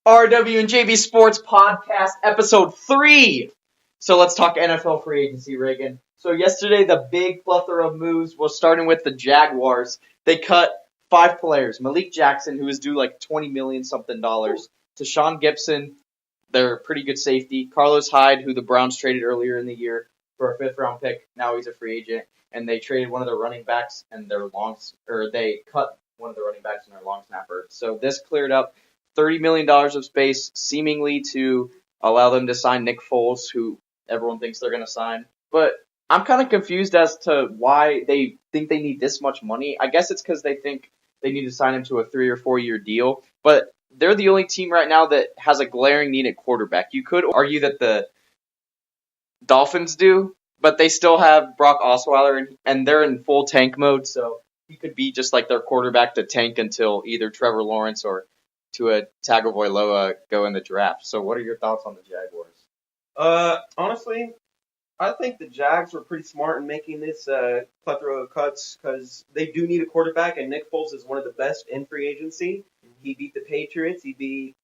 RW and JB Sports Podcast, Episode 3. So let's talk NFL free agency, Reagan. So yesterday, the big plethora of moves was starting with the Jaguars. They cut 5 players. Malik Jackson, who was due like $20 million something dollars. Tashawn Gibson, their pretty good safety. Carlos Hyde, who the Browns traded earlier in the year for a 5th round pick. Now he's a free agent. And they traded one of their running backs and they cut one of the running backs and their long snapper. So this cleared up $30 million of space, seemingly to allow them to sign Nick Foles, who everyone thinks they're going to sign. But I'm kind of confused as to why they think they need this much money. I guess it's because they think they need to sign him to a 3 or 4 year deal. But they're the only team right now that has a glaring need at quarterback. You could argue that the Dolphins do, but they still have Brock Osweiler, and they're in full tank mode, so he could be just like their quarterback to tank until either Trevor Lawrence or Tua Tagovailoa go in the draft. So what are your thoughts on the Jaguars? Honestly, I think the Jags were pretty smart in making this plethora of cuts because they do need a quarterback, and Nick Foles is one of the best in free agency. He beat the Patriots. He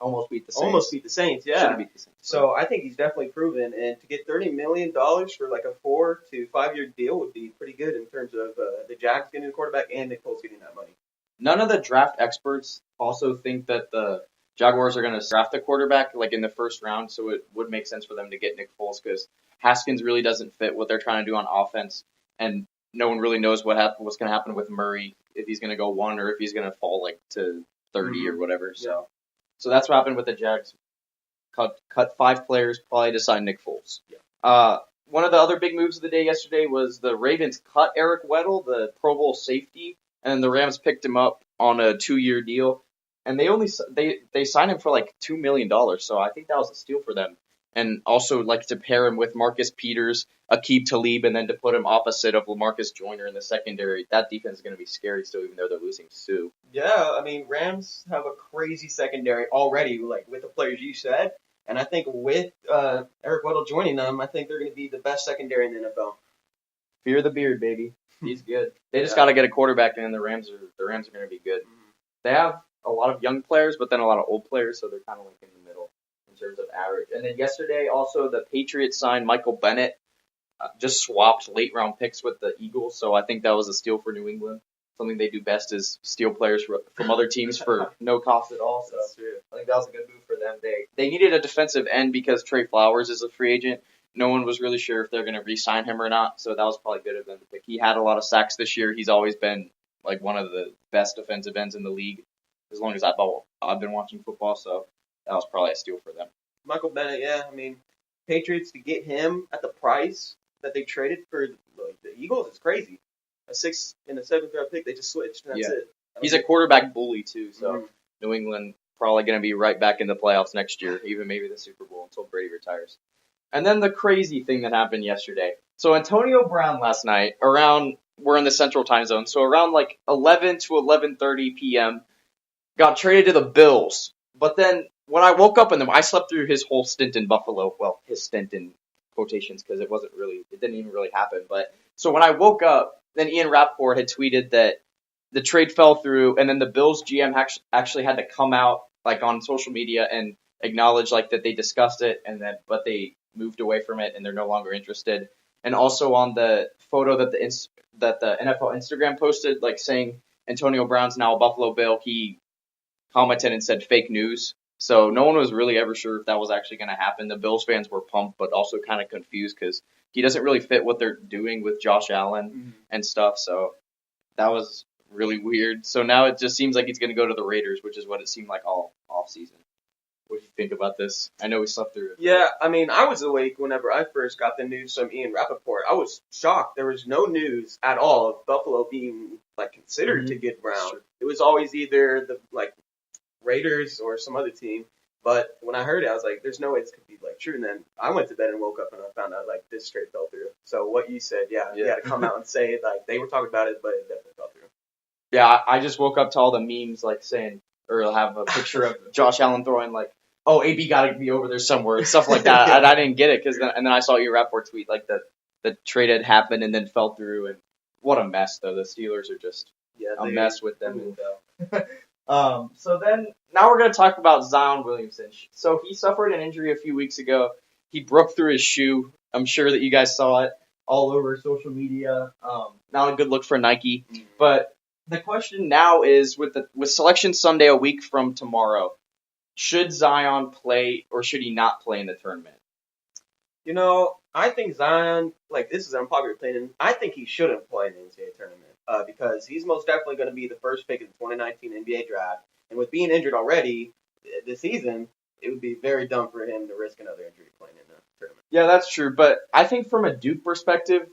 almost beat the Saints. Yeah. Should've beat the Saints. So I think he's definitely proven, and to get $30 million for like a 4 to 5 year deal would be pretty good in terms of the Jags getting a quarterback and Nick Foles getting that money. None of the draft experts also think that the Jaguars are going to draft a quarterback like in the first round, so it would make sense for them to get Nick Foles because Haskins really doesn't fit what they're trying to do on offense, and no one really knows what's going to happen with Murray, if he's going to go 1 or if he's going to fall like to 30 or whatever. So that's what happened with the Jags. Cut 5 players, probably to sign Nick Foles. Yeah. One of the other big moves of the day yesterday was the Ravens cut Eric Weddle, the Pro Bowl safety, and the Rams picked him up on a 2-year deal. And they signed him for like $2 million, so I think that was a steal for them. And also like to pair him with Marcus Peters, Aqib Talib, and then to put him opposite of LaMarcus Joyner in the secondary. That defense is going to be scary still, even though they're losing Sue. Yeah, I mean, Rams have a crazy secondary already, like with the players you said. And I think with Eric Weddle joining them, I think they're going to be the best secondary in the NFL. Fear the beard, baby. He's good. They just got to get a quarterback, and the Rams are going to be good. They have a lot of young players, but then a lot of old players, so they're kind of like in the middle in terms of average. And then yesterday, also, the Patriots signed Michael Bennett, just swapped late-round picks with the Eagles, so I think that was a steal for New England. Something they do best is steal players from other teams for no cost at all. So I think that was a good move for them. They needed a defensive end because Trey Flowers is a free agent. No one was really sure if they're going to re-sign him or not, so that was probably good of them to pick. He had a lot of sacks this year. He's always been like one of the best defensive ends in the league as long as I've been watching football, so that was probably a steal for them. Michael Bennett, yeah. I mean, Patriots to get him at the price that they traded for the Eagles is crazy. A 6th and a 7th round pick, they just switched, and that's it. He's a quarterback bully, too, so New England probably going to be right back in the playoffs next year, even maybe the Super Bowl until Brady retires. And then the crazy thing that happened yesterday. So Antonio Brown last night, we're in the Central Time Zone, so around like 11 to 11:30 p.m., got traded to the Bills. But then when I woke up I slept through his whole stint in Buffalo. Well, his stint in quotations because it didn't even really happen. But so when I woke up, then Ian Rappaport had tweeted that the trade fell through, and then the Bills GM actually had to come out like on social media and acknowledge like that they discussed it but they moved away from it and they're no longer interested. And also on the photo that the NFL Instagram posted, like saying Antonio Brown's now a Buffalo Bill, he commented and said fake news. So no one was really ever sure if that was actually going to happen. The Bills fans were pumped, but also kind of confused because he doesn't really fit what they're doing with Josh Allen and stuff. So that was really weird. So now it just seems like he's going to go to the Raiders, which is what it seemed like all off season. What do you think about this? I know we slept through it. Yeah, I mean, I was awake whenever I first got the news from Ian Rappaport. I was shocked. There was no news at all of Buffalo being like considered to get Brown. Sure. It was always either the Raiders or some other team. But when I heard it, I was like, there's no way this could be like true. And then I went to bed and woke up and I found out like this straight fell through. So what you said, you had to come out and say like they were talking about it, but it definitely fell through. Yeah, I just woke up to all the memes like saying, or have a picture of Josh Allen throwing like, oh, AB got to be over there somewhere and stuff like that. And I didn't get it and then I saw your Rapport tweet like the trade had happened and then fell through. And what a mess though. The Steelers are just a mess with them. So then, now we're going to talk about Zion Williamson. So he suffered an injury a few weeks ago. He broke through his shoe. I'm sure that you guys saw it all over social media. Not a good look for Nike. But the question now is, with Selection Sunday a week from tomorrow, should Zion play or should he not play in the tournament? You know, I think Zion, this is an unpopular opinion, I think he shouldn't play in the NCAA tournament because he's most definitely going to be the first pick in the 2019 NBA draft. And with being injured already this season, it would be very dumb for him to risk another injury playing in the tournament. Yeah, that's true. But I think from a Duke perspective,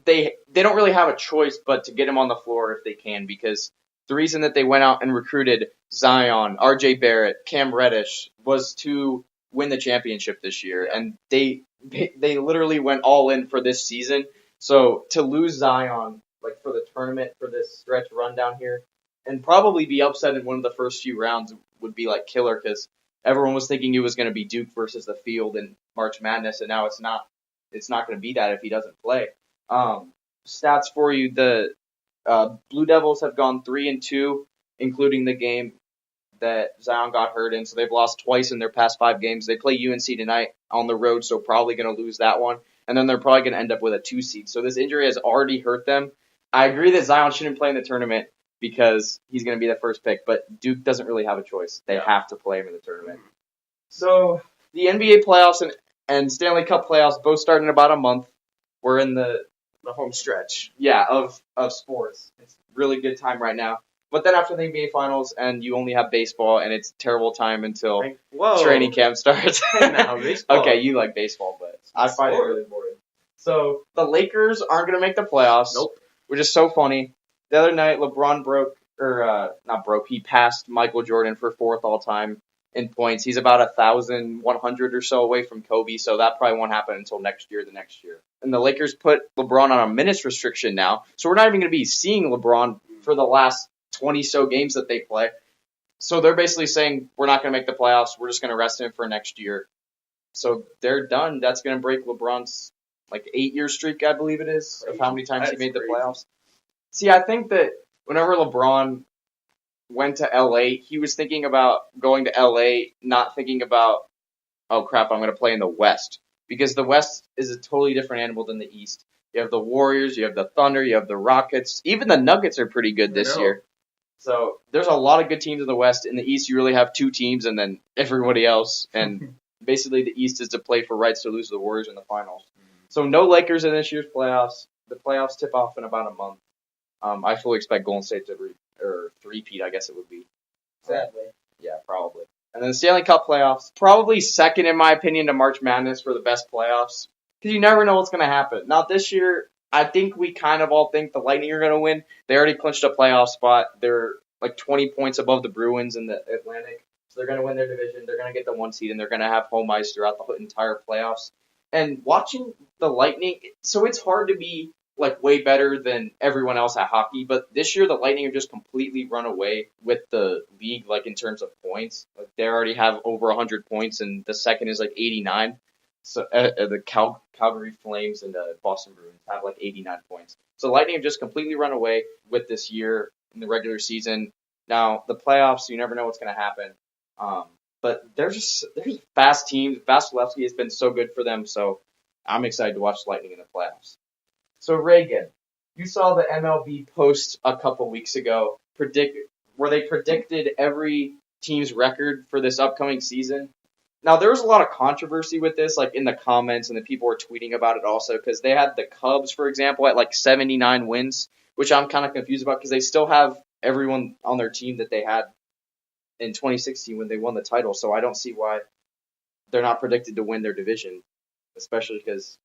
they don't really have a choice but to get him on the floor if they can, because the reason that they went out and recruited Zion, RJ Barrett, Cam Reddish was to win the championship this year, and they literally went all in for this season. So to lose Zion for the tournament for this stretch run down here, and probably be upset in one of the first few rounds would be killer, because everyone was thinking it was going to be Duke versus the field in March Madness, and now it's not. It's not going to be that if he doesn't play. Stats for you: the Blue Devils have gone 3-2, including the game that Zion got hurt in. So they've lost twice in their past 5 games. They play UNC tonight on the road, so probably going to lose that one. And then they're probably going to end up with a 2 seed. So this injury has already hurt them. I agree that Zion shouldn't play in the tournament because he's going to be the first pick, but Duke doesn't really have a choice. They have to play him in the tournament. So the NBA playoffs and Stanley Cup playoffs both start in about a month. We're in the home stretch. Yeah, of sports. It's a really good time right now. But then after the NBA Finals, and you only have baseball, and it's a terrible time until training camp starts. Okay, you like baseball, but I find it really boring. So the Lakers aren't going to make the playoffs, which is so funny. The other night, LeBron he passed Michael Jordan for 4th all-time in points. He's about 1,100 or so away from Kobe, so that probably won't happen until the next year. And the Lakers put LeBron on a minutes restriction now, so we're not even going to be seeing LeBron for the last 20-so games that they play. So they're basically saying, we're not going to make the playoffs, we're just going to rest him for next year. So they're done. That's going to break LeBron's 8-year streak, I believe it is, of how many times he made the playoffs. See, I think that whenever LeBron went to LA, he was thinking about going to LA, not thinking about, oh crap, I'm going to play in the West. Because the West is a totally different animal than the East. You have the Warriors, you have the Thunder, you have the Rockets. Even the Nuggets are pretty good this year. So there's a lot of good teams in the West. In the East, you really have 2 teams and then everybody else. And basically the East is to play for rights to lose to the Warriors in the finals. So no Lakers in this year's playoffs. The playoffs tip off in about a month. I fully expect Golden State to three-peat, I guess it would be. Sadly. Yeah, probably. And then the Stanley Cup playoffs, probably second in my opinion to March Madness for the best playoffs. Because you never know what's going to happen. Now this year, I think we kind of all think the Lightning are going to win. They already clinched a playoff spot. They're 20 points above the Bruins in the Atlantic. So they're going to win their division. They're going to get the 1 seed, and they're going to have home ice throughout the entire playoffs. And watching the Lightning, so it's hard to be way better than everyone else at hockey, but this year the Lightning have just completely run away with the league, in terms of points. They already have over 100 points, and the second is 89. So the Calgary Flames and the Boston Bruins have 89 points. So Lightning have just completely run away with this year in the regular season. Now the playoffs, you never know what's going to happen. But there's fast teams. Vasilevsky has been so good for them, so I'm excited to watch Lightning in the playoffs. So Reagan, you saw the MLB post a couple weeks ago where they predicted every team's record for this upcoming season. Now there was a lot of controversy with this, in the comments, and the people were tweeting about it also, because they had the Cubs, for example, at 79 wins, which I'm kind of confused about because they still have everyone on their team that they had in 2016 when they won the title. So I don't see why they're not predicted to win their division, especially because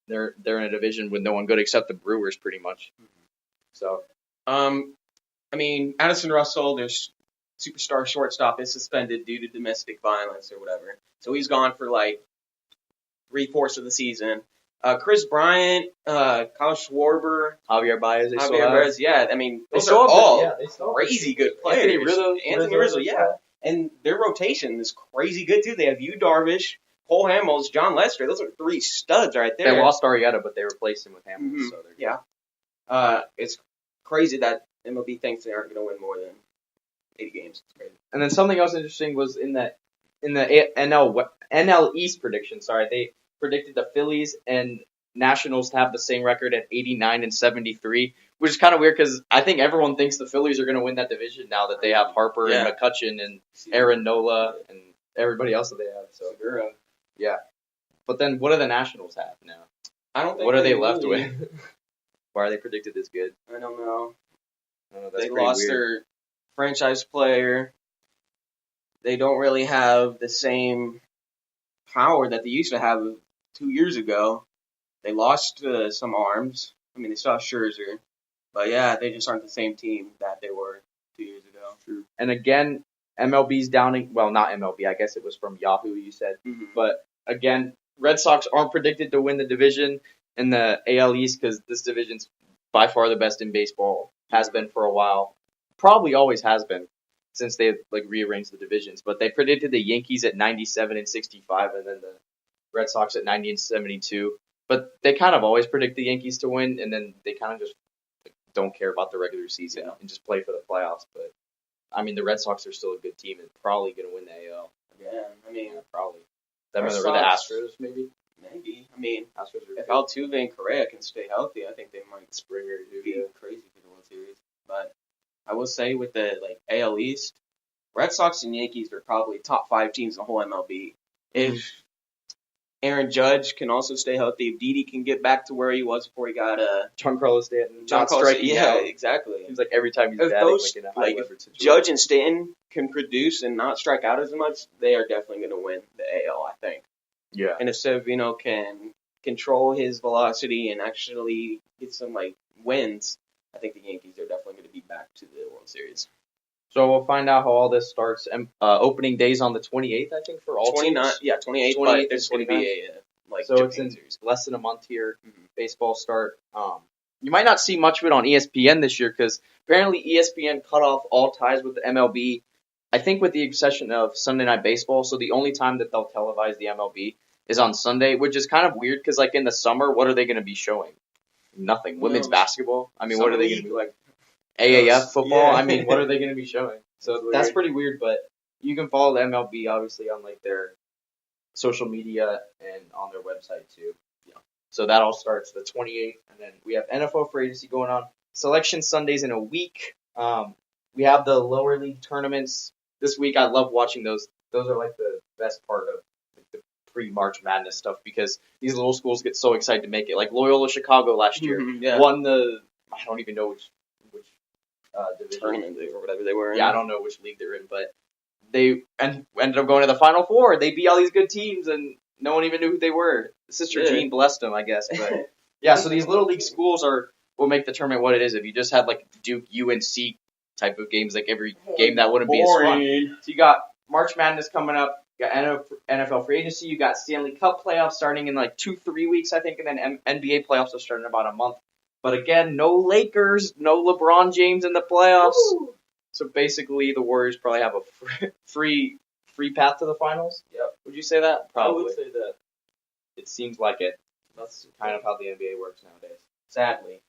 they're in a division with no one good except the Brewers, pretty much. So, Addison Russell, their superstar shortstop, is suspended due to domestic violence or whatever. So he's gone for 3/4 of the season. Chris Bryant, Kyle Schwarber, Javier Baez, yeah. Those are all crazy good players. Anthony Rizzo, yeah. And their rotation is crazy good too. They have Yu Darvish, Cole Hamels, John Lester. Those are 3 studs right there. They lost Arrieta, but they replaced him with Hamels. Mm-hmm. So yeah. It's crazy that MLB thinks they aren't going to win more than 80 games. It's crazy. And then something else interesting was in the NL East prediction. Sorry, they predicted the Phillies and Nationals to have the same record at 89 and 73, which is kind of weird because I think everyone thinks the Phillies are going to win that division now that they have Harper and McCutchen and Aaron Nola and everybody else that they have. So Segura. Yeah. But then what do the Nationals have now? I don't think what are they really left with? Why are they predicted this good? I don't know. That's they lost weird. their franchise player. They don't really have the same power that they used to have 2 years ago. They lost some arms. I mean, they still have Scherzer. But yeah, they just aren't the same team that they were 2 years ago. True. And again, MLB's downing. Well, not MLB. I guess it was from Yahoo, you said. Mm-hmm. But again, Red Sox aren't predicted to win the division in the AL East because this division's by far the best in baseball. Has been for a while. Probably always has been since they rearranged the divisions. But they predicted the Yankees at 97 and 65 and then the Red Sox at 90 and 72. But they kind of always predict the Yankees to win, and then they kind of just don't care about the regular season and just play for the playoffs. But, I mean, the Red Sox are still a good team and probably going to win the AL. Yeah, I mean, probably. That means the Astros, maybe? Maybe. I mean, Astros if Altuve and Correa can stay healthy, I think they might Springer be crazy for the World Series. But I will say with the AL East, Red Sox and Yankees are probably top 5 teams in the whole MLB. If Aaron Judge can also stay healthy, if Didi can get back to where he was before he got Giancarlo Stanton, not striking out. Exactly. Seems like every time he's batting, those, in a high leverage situation. Judge and Stanton can produce and not strike out as much, they are definitely going to win the AL, I think. Yeah. And if Severino can control his velocity and actually get some wins, I think the Yankees are definitely going to be back to the World Series. So we'll find out how all this starts. Opening days on the 28th, I think, for all 29, teams. Yeah, 28th, 28th but there's going to be a so Japan it's in series. less than a month here. Baseball start. You might not see much of it on ESPN this year because apparently ESPN cut off all ties with the MLB. I think with the exception of Sunday Night Baseball. So the only time that they'll televise the MLB is on Sunday, which is kind of weird because in the summer, what are they going to be showing? Nothing. Women's basketball. I mean, what are they going to be AAF football? Yeah. I mean, what are they going to be showing? So that's pretty weird, but you can follow the MLB obviously on their social media and on their website too. Yeah. So that all starts the 28th, and then we have NFL free agency going on. Selection Sundays in a week. We have the lower league tournaments this week. I love watching those. Those are the best part of the pre-March Madness stuff because these little schools get so excited to make it. Like Loyola Chicago last year won the I don't even know which division tournament or whatever they were in. Yeah, I don't know which league they're in, but they ended up going to the Final Four. They beat all these good teams, and no one even knew who they were. Sister Jean blessed them, I guess. But yeah, so these little league schools will make the tournament what it is. If you just had Duke, UNC type of games, every game that wouldn't be as fun. So you got March Madness coming up. You got NFL free agency. You got Stanley Cup playoffs starting in 2-3 weeks, I think, and then NBA playoffs will start in about a month. But again, no Lakers, no LeBron James in the playoffs. Woo! So basically, the Warriors probably have a free path to the finals. Yep. Would you say that? Probably. I would say that. It seems like it. That's kind of how the NBA works nowadays. Sadly.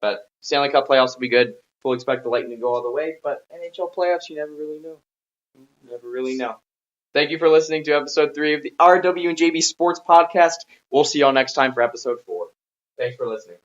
But Stanley Cup playoffs will be good. We'll expect the Lightning to go all the way. But NHL playoffs, you never really know. Thank you for listening to episode 3 of the RW and JB Sports Podcast. We'll see y'all next time for episode 4. Thanks for listening.